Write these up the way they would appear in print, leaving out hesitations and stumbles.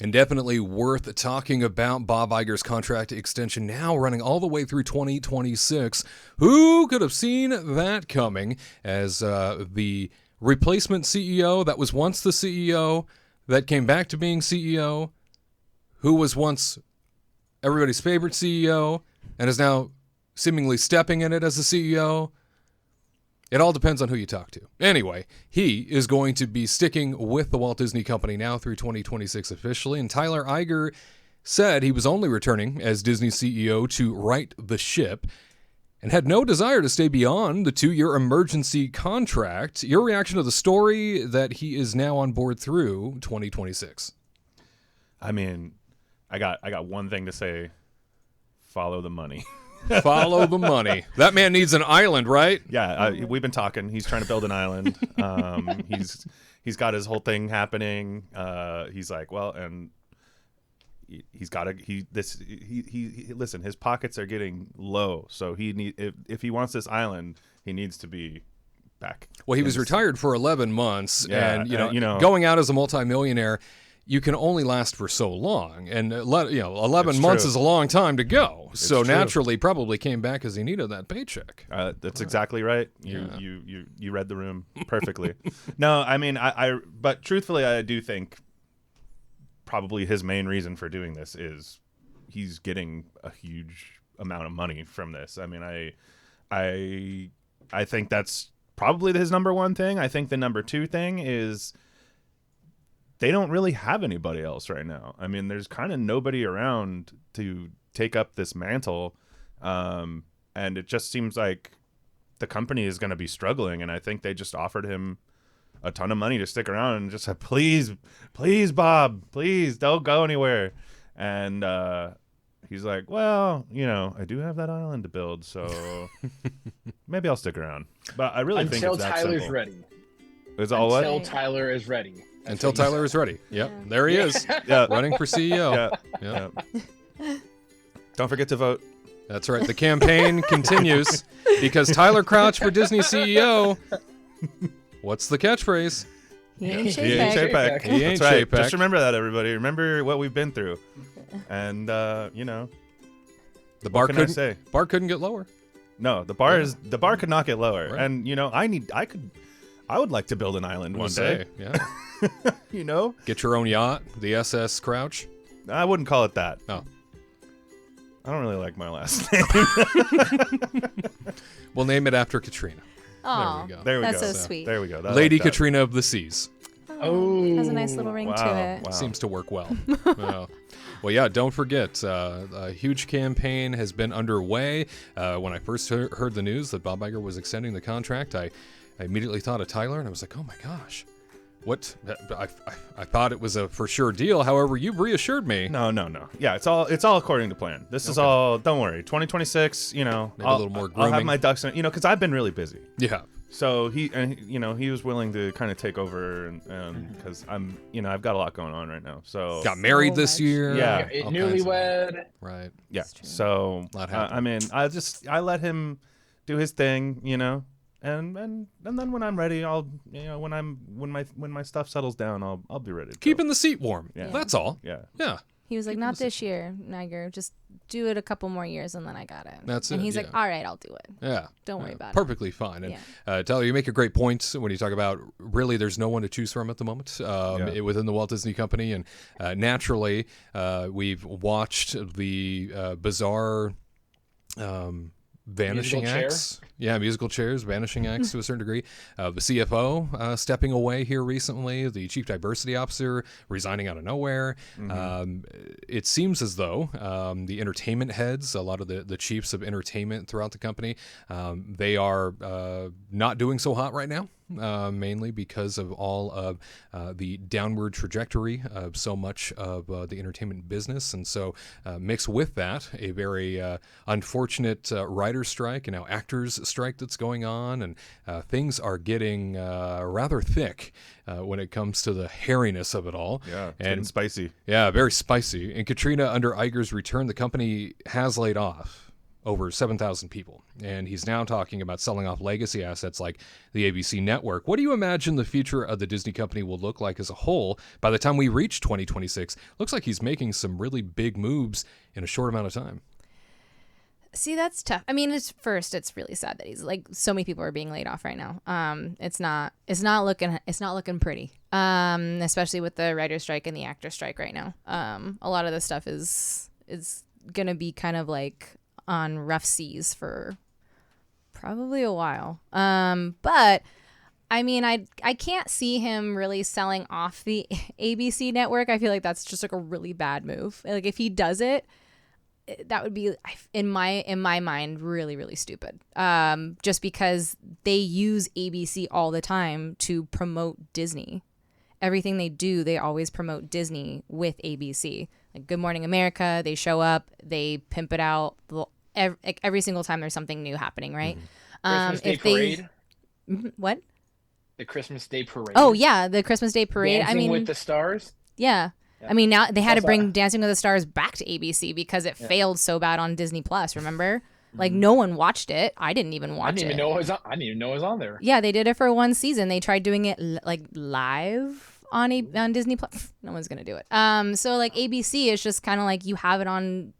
And definitely worth talking about Bob Iger's contract extension now running all the way through 2026. Who could have seen that coming as the replacement CEO that was once the CEO that came back to being CEO, who was once everybody's favorite CEO and is now seemingly stepping in it as the CEO. It all depends on who you talk to. Anyway, he is going to be sticking with the Walt Disney Company now through 2026 officially, and Tyler Iger said he was only returning as Disney CEO to right the ship and had no desire to stay beyond the 2-year emergency contract. Your reaction to the story that he is now on board through 2026? I mean, I got one thing to say. Follow the money. Follow the money. That man needs an island, right? Yeah, we've been talking. He's trying to build an island. He's got his whole thing happening. He's like, well, and he's got to listen. His pockets are getting low, so if he wants this island, he needs to be back. Well, he was retired for 11 months, yeah, and you know, going out as a multimillionaire, you can only last for so long, and 11 months is a long time to go. So naturally, probably came back because he needed that paycheck. That's exactly right. You read the room perfectly. No, I mean, but truthfully, I do think probably his main reason for doing this is he's getting a huge amount of money from this. I mean, I think that's probably his number one thing. I think the number two thing is they don't really have anybody else right now. I mean, there's kind of nobody around to take up this mantle. And it just seems like the company is going to be struggling. And I think they just offered him a ton of money to stick around and just said, please, Bob, please don't go anywhere. And he's like, well, I do have that island to build, so maybe I'll stick around. But I really think it's that Tyler's simple. ready. It's all what? Until Tyler is ready. Until Tyler is ready. Yep, there he is, running for CEO. Yeah. Don't forget to vote. That's right. The campaign continues because Tyler Crouch for Disney CEO. What's the catchphrase? He ain't Chapek. He ain't That's right. Chapek. Just remember that, everybody. Remember what we've been through. And the bar couldn't get lower. No, the bar could not get lower. Right. And I would like to build an island one day. Yeah. Get your own yacht, the SS Crouch. I wouldn't call it that. Oh. I don't really like my last name. We'll name it after Katrina. Oh, there we go. That's so sweet. There we go. Lady Katrina of the Seas. Oh, has a nice little ring to it. Wow. Seems to work well. Well, yeah, don't forget, a huge campaign has been underway. When I first heard the news that Bob Iger was extending the contract, I immediately thought of Tyler, and I was like, oh my gosh. What? I thought it was a for sure deal. However, you've reassured me. No. Yeah, it's all according to plan. This is all. Don't worry. 2026. Maybe a little more grooming. I'll have my ducks in. Because I've been really busy. Yeah. So he was willing to kind of take over, and because I've got a lot going on right now. So got married this year. Yeah. Newlywed. Right. Yeah. So I mean, I let him do his thing. And then when I'm ready, I'll when my stuff settles down, I'll be ready. Keeping the seat warm. Yeah. That's all. Yeah. He was like, not this year, Niger. Just do it a couple more years, and then I got it. That's it. And he's like, all right, I'll do it. Yeah. Don't worry about it. Perfectly fine. And Tyler, you make a great point when you talk about really there's no one to choose from at the moment within the Walt Disney Company. And naturally, we've watched the bizarre vanishing acts. Yeah, musical chairs, vanishing acts to a certain degree. The CFO stepping away here recently, the chief diversity officer resigning out of nowhere. Mm-hmm. It seems as though the entertainment heads, a lot of the chiefs of entertainment throughout the company, they are not doing so hot right now. Mainly because of all of the downward trajectory of so much of the entertainment business. And so mixed with that, a very unfortunate writer's strike and now actors strike that's going on. And things are getting rather thick when it comes to the hairiness of it all. Yeah, and spicy. Yeah, very spicy. And Katrina, under Iger's return, the company has laid off over 7,000 people. And he's now talking about selling off legacy assets like the ABC network. What do you imagine the future of the Disney company will look like as a whole by the time we reach 2026? Looks like he's making some really big moves in a short amount of time. See, that's tough. I mean, it's really sad that he's like, so many people are being laid off right now. It's not looking pretty. Especially with the writer's strike and the actor strike right now. A lot of this stuff is gonna be kind of like on rough seas for probably a while. But I mean, I can't see him really selling off the ABC network. I feel like that's just like a really bad move. Like if he does it, that would be in my mind really, really stupid. Just because they use ABC all the time to promote Disney. Everything they do, they always promote Disney with ABC. Like Good Morning America, they show up, they pimp it out. Every single time there's something new happening, right? Christmas Day Parade. What? The Christmas Day Parade. Oh yeah, the Christmas Day Parade. Dancing with the Stars. Yeah. I mean, now they had to bring Dancing with the Stars back to ABC because it failed so bad on Disney Plus. Remember, like no one watched it. I didn't even watch it. I didn't even know it was on there. Yeah, they did it for one season. They tried doing it like live on Disney Plus. No one's gonna do it. So like ABC is just kind of like you have it on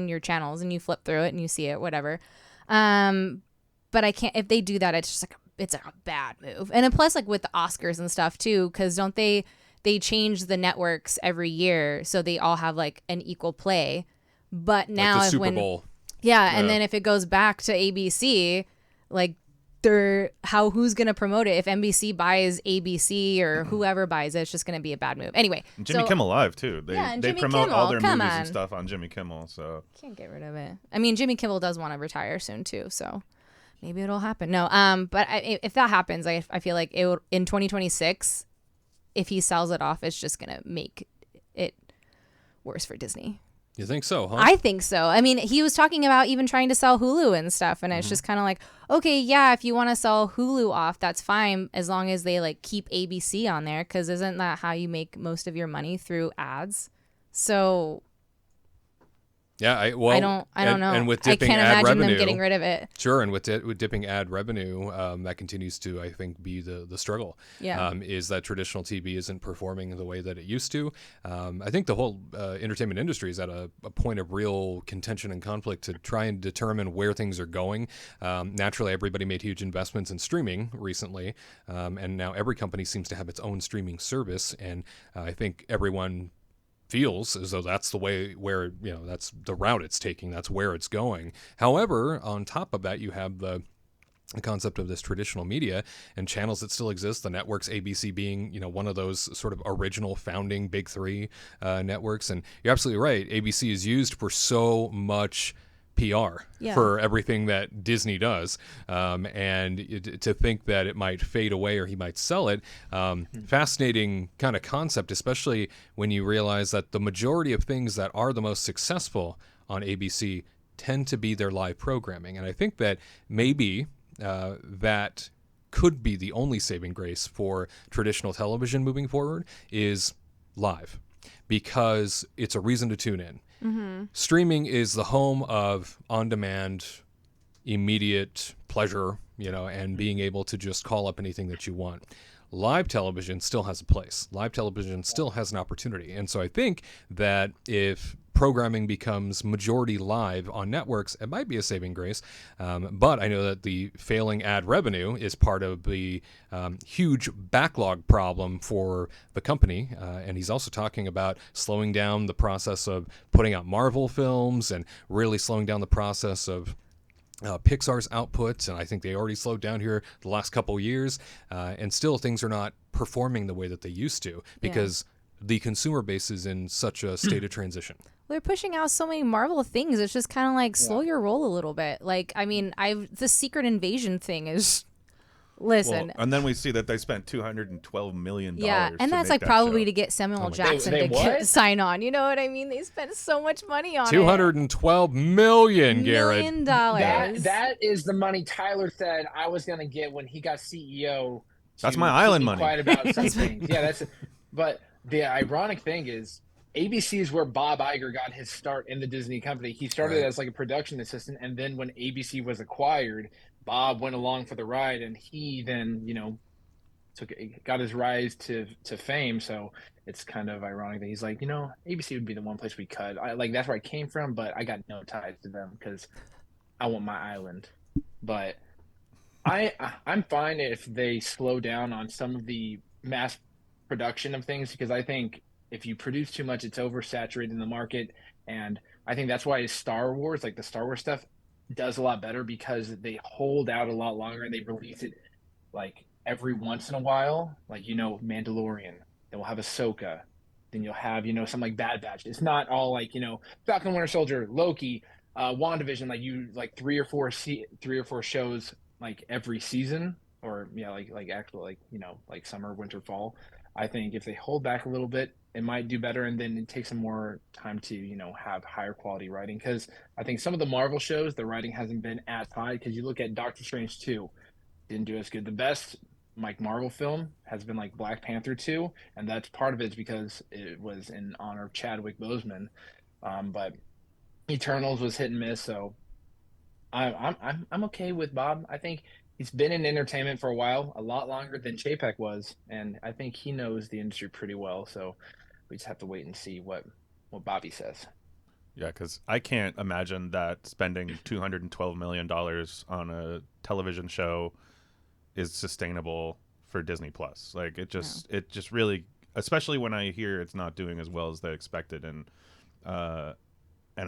your channels and you flip through it and you see it, whatever. But I can't. If they do that, it's just like it's a bad move. And then plus like with the Oscars and stuff too, because don't they? They change the networks every year, so they all have like an equal play. But now, like the Super Bowl. Yeah, and then if it goes back to ABC, like who's gonna promote it? If NBC buys ABC or whoever buys it, it's just gonna be a bad move. Anyway, Jimmy Kimmel Live too. They promote all their movies and stuff on Jimmy Kimmel. So can't get rid of it. I mean, Jimmy Kimmel does want to retire soon too, so maybe it'll happen. No, but if that happens, I feel like it will, in 2026. If he sells it off, it's just going to make it worse for Disney. You think so, huh? I think so. I mean, he was talking about even trying to sell Hulu and stuff, and it's just kind of like, okay, yeah, if you want to sell Hulu off, that's fine, as long as they like keep ABC on there, because isn't that how you make most of your money, through ads? So yeah, I don't know. And with I dipping can't ad imagine revenue, them getting rid of it. Sure, and with dipping ad revenue, that continues to, I think, be the struggle. Yeah. Is that traditional TV isn't performing the way that it used to. I think the whole entertainment industry is at a point of real contention and conflict to try and determine where things are going. Naturally, everybody made huge investments in streaming recently, and now every company seems to have its own streaming service, and I think everyone feels as though that's the way where, that's the route it's taking, that's where it's going. However, on top of that, you have the concept of this traditional media and channels that still exist, the networks, ABC being, one of those sort of original founding big three networks. And you're absolutely right. ABC is used for so much PR for everything that Disney does. And to think that it might fade away or he might sell it, fascinating kind of concept, especially when you realize that the majority of things that are the most successful on ABC tend to be their live programming. And I think that maybe that could be the only saving grace for traditional television moving forward is live, because it's a reason to tune in. Streaming is the home of on-demand, immediate pleasure, and being able to just call up anything that you want. Live television still has a place. Live television still has an opportunity. And so I think that if programming becomes majority live on networks, it might be a saving grace. But I know that the failing ad revenue is part of the huge backlog problem for the company. And he's also talking about slowing down the process of putting out Marvel films and really slowing down the process of Pixar's output, and I think they already slowed down here the last couple years, and still things are not performing the way that they used to, because the consumer base is in such a state of transition. They're pushing out so many Marvel things. It's just kind of like slow your roll a little bit. Like, I mean, the Secret Invasion thing is. Listen. Well, and then we see that they spent $212 million. Yeah, and that's like probably to get Samuel Jackson to sign on. You know what I mean? They spent so much money on $212 million, Garrett. That is the money Tyler said I was going to get when he got CEO. That's my island money. Quiet about some things. Yeah, but the ironic thing is ABC is where Bob Iger got his start in the Disney company. He started Right. as like a production assistant, and then when ABC was acquired, Bob went along for the ride, and he then, got his rise to fame. So it's kind of ironic that he's like, ABC would be the one place we cut. I like that's where I came from, but I got no ties to them because I want my island. But I'm fine if they slow down on some of the mass production of things because I think if you produce too much, it's oversaturated in the market, and I think that's why Star Wars, like the Star Wars stuff, does a lot better because they hold out a lot longer and they release it like every once in a while. Like Mandalorian, then we'll have Ahsoka, then you'll have some like Bad Batch. It's not all like Falcon Winter Soldier, Loki, WandaVision, like you like three or four shows like every season, or yeah, like actual like like summer, winter, fall. I think if they hold back a little bit, it might do better, and then it takes some more time to have higher quality writing. Because I think some of the Marvel shows, the writing hasn't been as high. Because you look at Doctor Strange 2, didn't do as good. The best like Marvel film has been like Black Panther 2, and that's part of it is because it was in honor of Chadwick Boseman. But Eternals was hit and miss, so I'm okay with Bob. I think he's been in entertainment for a while, a lot longer than Chapek was, and I think he knows the industry pretty well. So we just have to wait and see what Bobby says. Yeah, because I can't imagine that spending $212 million on a television show is sustainable for Disney Plus. Like it just really, especially when I hear it's not doing as well as they expected, and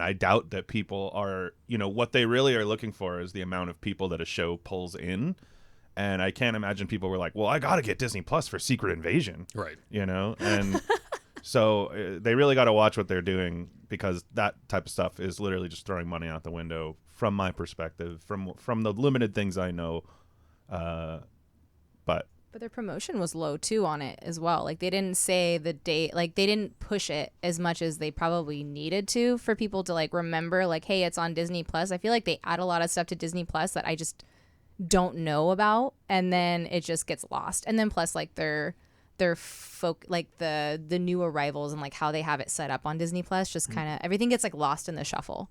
I doubt that people are, what they really are looking for is the amount of people that a show pulls in. And I can't imagine people were like, well, I got to get Disney Plus for Secret Invasion. Right. And so they really got to watch what they're doing because that type of stuff is literally just throwing money out the window from my perspective, from the limited things I know. But their promotion was low too on it as well. Like they didn't say the date, like they didn't push it as much as they probably needed to for people to like remember like, hey, it's on Disney Plus. I feel like they add a lot of stuff to Disney Plus that I just don't know about, and then it just gets lost. And then plus like their like the new arrivals and like how they have it set up on Disney Plus, just kind of everything gets like lost in the shuffle.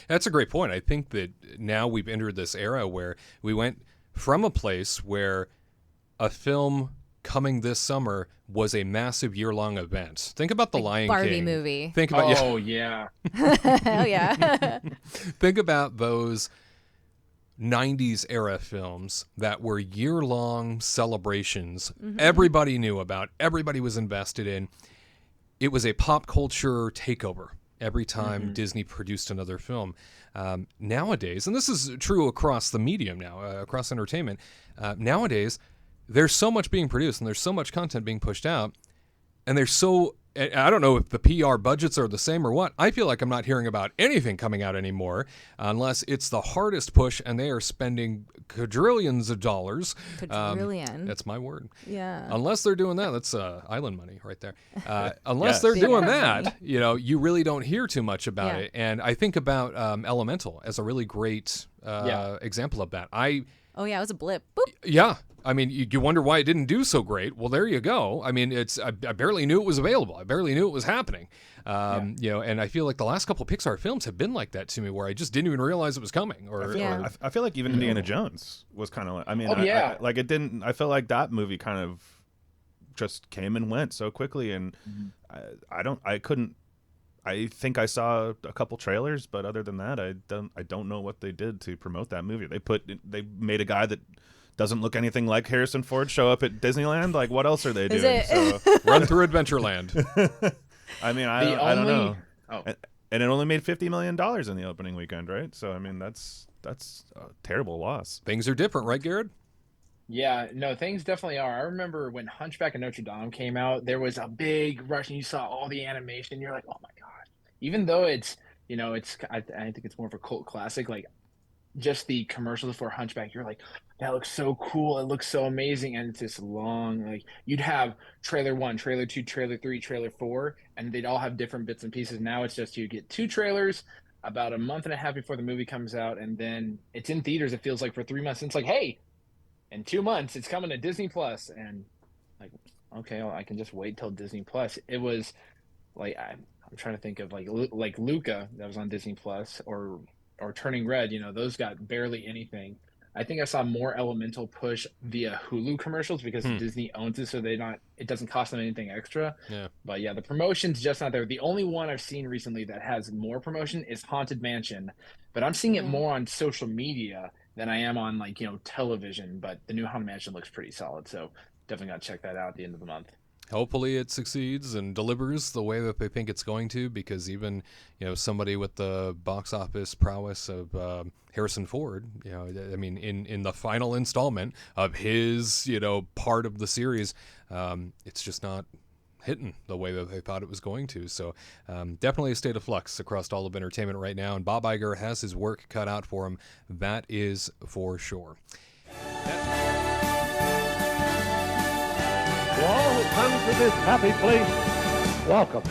That's a great point. I think that now we've entered this era where we went from a place where a film coming this summer was a massive year-long event. Think about the Like Lion Barbie King movie. Think about Oh yeah. Hell yeah. think about those 90s era films that were year-long celebrations. Everybody knew about, everybody was invested in. It was a pop culture takeover every time Disney produced another film. Nowadays, and this is true across the medium now, across entertainment, nowadays, there's so much being produced and there's so much content being pushed out, and there's so, I don't know if the PR budgets are the same or what. I feel like I'm not hearing about anything coming out anymore unless it's the hardest push and they are spending quadrillions of dollars. Quadrillion. That's my word. Yeah. Unless they're doing that, that's island money right there. Unless Yes. they're Big doing island that, you really don't hear too much about Yeah. it. And I think about Elemental as a really great example of that. Oh yeah, it was a blip. Boop. Yeah. I mean, you wonder why it didn't do so great. Well, there you go. I mean, I barely knew it was available. I barely knew it was happening. And I feel like the last couple of Pixar films have been like that to me, where I just didn't even realize it was coming. I feel like even Indiana Jones was kind of like, I mean, like it didn't. I feel like that movie kind of just came and went so quickly, and I think I saw a couple trailers, but other than that, I don't know what they did to promote that movie. They made a guy that doesn't look anything like Harrison Ford show up at Disneyland. Like, what else are they doing? So, Run through Adventureland. I mean, I don't know. And it only made $50 million in the opening weekend, right? So I mean, that's a terrible loss. Things are different, right, Garrett? Yeah, no, things definitely are. I remember when Hunchback of Notre Dame came out, there was a big rush and you saw all the animation. You're like, oh my God. Even though it's, I think it's more of a cult classic, like just the commercials for Hunchback, you're like, that looks so cool. It looks so amazing. And it's this long, like you'd have trailer 1, trailer 2, trailer 3, trailer 4, and they'd all have different bits and pieces. Now it's just you get 2 trailers about a month and a half before the movie comes out. And then it's in theaters, it feels like for 3 months. And it's like, hey, in 2 months, it's coming to Disney Plus. And like, okay, well, I can just wait till Disney Plus. It was like, I'm trying to think of like Luca that was on Disney Plus or Turning Red. Those got barely anything. I think I saw more Elemental push via Hulu commercials because Disney owns it, so it doesn't cost them anything extra. Yeah. But yeah, the promotion's just not there. The only one I've seen recently that has more promotion is Haunted Mansion, but I'm seeing it more on social media than I am on television. But the new Haunted Mansion looks pretty solid, so definitely got to check that out at the end of the month. Hopefully it succeeds and delivers the way that they think it's going to, because even somebody with the box office prowess of Harrison Ford, I mean, in the final installment of his part of the series, it's just not hitting the way that they thought it was going to. So definitely a state of flux across all of entertainment right now, and Bob Iger has his work cut out for him. That is for sure. To all who come to this happy place, welcome.